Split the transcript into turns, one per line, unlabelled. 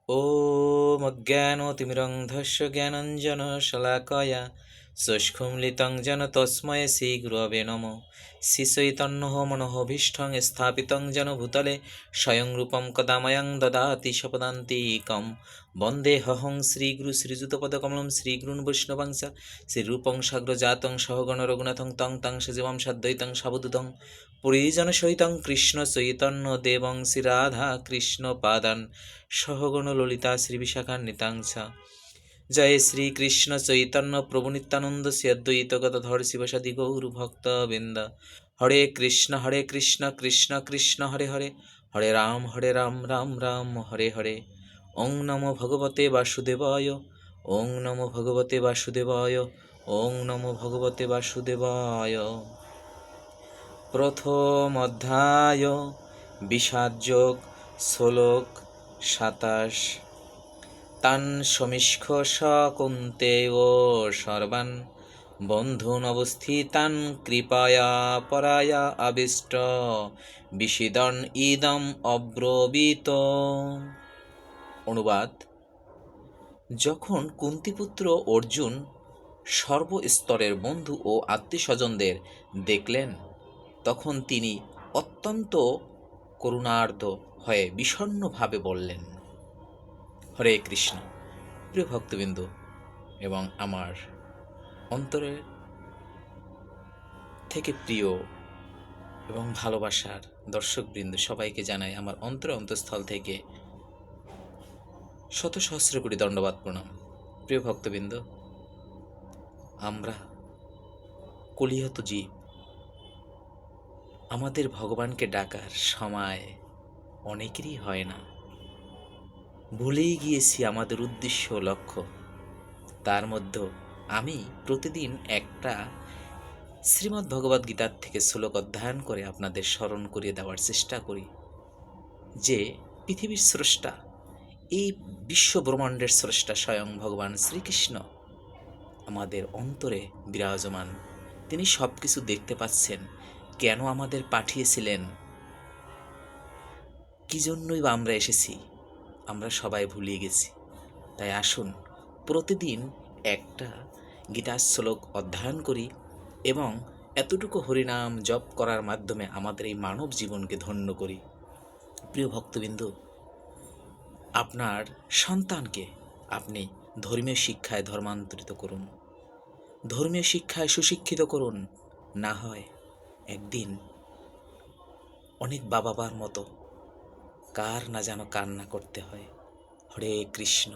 ॐ अज्ञानतिमिरन्धस्य ज्ञानञ्जनशलाकया चक्षुरुन्मीलितं येन तस्मै श्रीगुरवे नमः। श्रीचैतन्यः मनोभीष्टं स्थापितं येन भूतले स्वयं रूपं कदा मह्यं ददाति स्वपदान्तिकं। वन्देऽहं श्रीगुरुश्रीयुतपदकमलं श्रीगुरून् वैष्णवांश्च श्रीरूपं साग्रजातं सहगण रघुनाथं तं सजीवं साद्वैतं सावधूतं परिजनसहितं कृष्णचैतन्यदेवं श्रीराधाकृष्णपादान् सहगण ललिता श्रीविशाखान्वितांश्च। जय श्री कृष्ण चैतन्य प्रभु नित्यानंद श्री अद्वैत गदाधर शिवसादि गौर भक्तवृंद। हरे कृष्ण कृष्ण कृष्ण हरे हरे, हरे राम राम राम हरे हरे। ओं नमो भगवते वासुदेवाय, ओं नमो भगवते वासुदेवाय, ओं नमो भगवते वासुदेवाय। प्रथम अध्याय বিষাদযোগ, শ্লোক ২৭। তান সমীক্ষ স কুন্তেয় সর্বান বন্ধুন অবস্থিতান কৃপায়া পরায়া আবিষ্ট বিষিদন ইদম অব্রবীত। অনুবাদ: যখন কুন্তিপুত্র অর্জুন সর্বস্তরের বন্ধু ও আত্মীয়স্বজনদের দেখলেন, তখন তিনি অত্যন্ত করুণার্দ্র হয়ে বিষণ্ণভাবে বললেন, হরে কৃষ্ণ। প্রিয় ভক্তবৃন্দ এবং আমার অন্তরের থেকে প্রিয় এবং ভালোবাসার দর্শকবৃন্দ সবাইকে জানাই আমার অন্তঃস্থল থেকে শত সহস্র কোটি দণ্ডবাদ প্রণাম। প্রিয় ভক্তবৃন্দ, আমরা কলিহত জীব, আমাদের ভগবানকে ডাকার সময় অনেকেরই হয় না। ভুলেই গিয়েছি আমাদের উদ্দেশ্য লক্ষ্য। তার মধ্যে আমি প্রতিদিন একটা শ্রীমদ্ ভগবদ্ গীতার থেকে শ্লোক অধ্যয়ন করে আপনাদের স্মরণ করিয়ে দেওয়ার চেষ্টা করি যে পৃথিবীর স্রষ্টা, এই বিশ্ব ব্রহ্মাণ্ডের স্রষ্টা স্বয়ং ভগবান শ্রীকৃষ্ণ আমাদের অন্তরে বিরাজমান। তিনি সব কিছু দেখতে পাচ্ছেন। কেন আমাদের পাঠিয়েছিলেন, কী জন্যই বা আমরা এসেছি, আমরা সবাই ভুলিয়ে গেছি। তাই আসুন প্রতিদিন একটা গীতার শ্লোক অধ্যয়ন করি এবং এতটুকু হরিনাম জপ করার মাধ্যমে আমাদের এই মানব জীবনকে ধন্য করি। প্রিয় ভক্তবৃন্দ, আপনার সন্তানকে আপনি ধর্মীয় শিক্ষায় ধর্মান্তরিত করুন, ধর্মীয় শিক্ষায় সুশিক্ষিত করুন। না হয় একদিন অনেক বাবার মতো কার না যেন কান্না করতে হয়। হরে কৃষ্ণ।